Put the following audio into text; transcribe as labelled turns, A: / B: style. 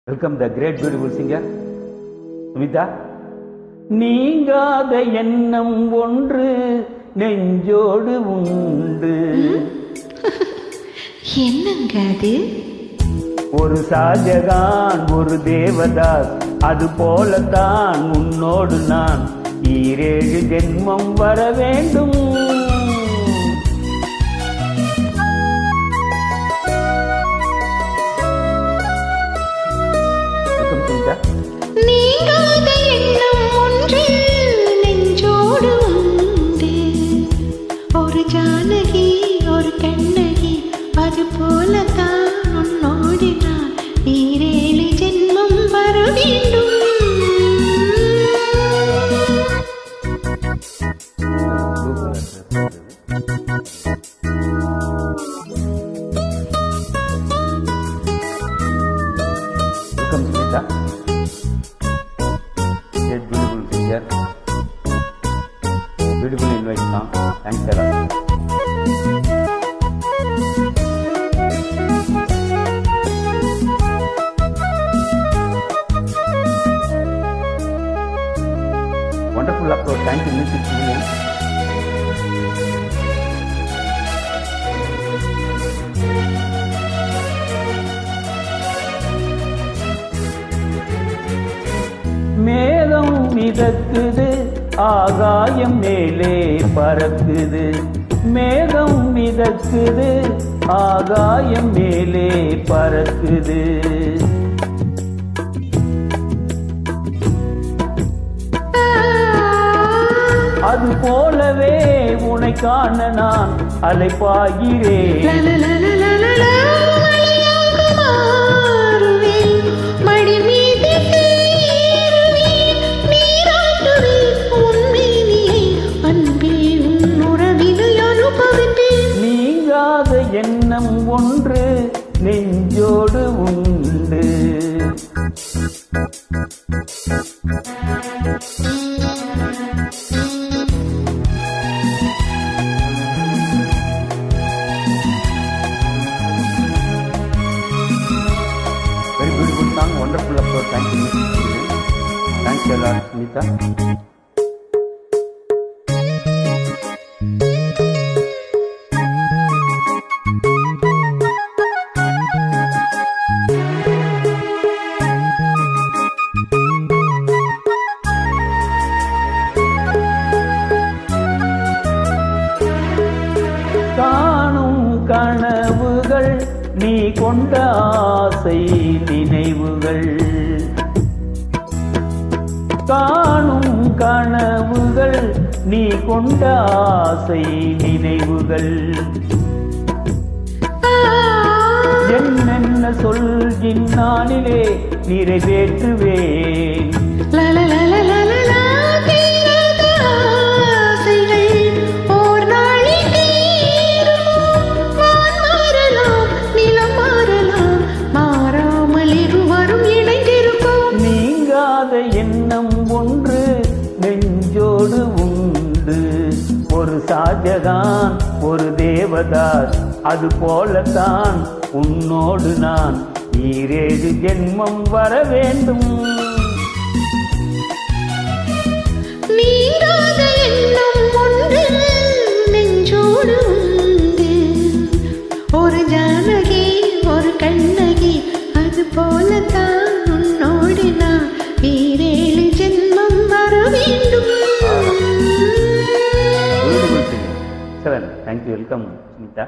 A: Welcome the great beautiful singer Sumitha. நீங்காத எண்ணம் ஒன்று நெஞ்சோடு உண்டு.
B: என்னங்க அது?
A: ஒரு ஷாஜகான் ஒரு தேவதாஸ், அது போலத்தான் உன்னோடு நான். 7 ஜென்மம் வர வேண்டும்.
B: நீங்காத எண்ணம் ஒன்று நெஞ்சோடு உண்டு. ஒரு ஜானகி ஒரு கண்ணகி, அது போலத்தான் உன்னோடு நான். 7 ஜென்மம் வர வேண்டும்.
A: Welcome Sumitha. Beautiful singer, beautiful invite song. Thanks a lot. Wonderful approach. Thank you, Music William. மேகம் மிதக்குது, ஆகாயம் மேலே பறக்குது. மேகம் மிதக்குது, ஆகாயம் மேலே பறக்குது. அது போலவே உன்னை காண நான் அலைப்பாகிறேன். நீங்காத எண்ணம் ஒன்று நெஞ்சோடு உண்டு. Very beautiful song, wonderful approach. Thank you. Thanks a lot, Smita. காணும் கனவுகள் நீ கொண்ட ஆசை நினைவுகள். காணும் கனவுகள் நீ கொண்ட ஆசை நினைவுகள். என்னென்ன சொல்கின்னானிலே நிறைவேற்றுவேன். எண்ணம் ஒன்று நெஞ்சோடு உண்டு. ஒரு ஷாஜகான் ஒரு தேவதாஸ், அது போலத்தான் உன்னோடு நான். 7 ஜென்மம் வர வேண்டும்.
B: நீங்காத எண்ணம் ஒன்று நெஞ்சோடு உண்டு. ஒரு ஜானகி ஒரு கண்ணகி, அது போலத்தான் உன்னோடு நான். 7 ஜென்மம் வர வேண்டும்.
A: Thank you. Welcome, Smita.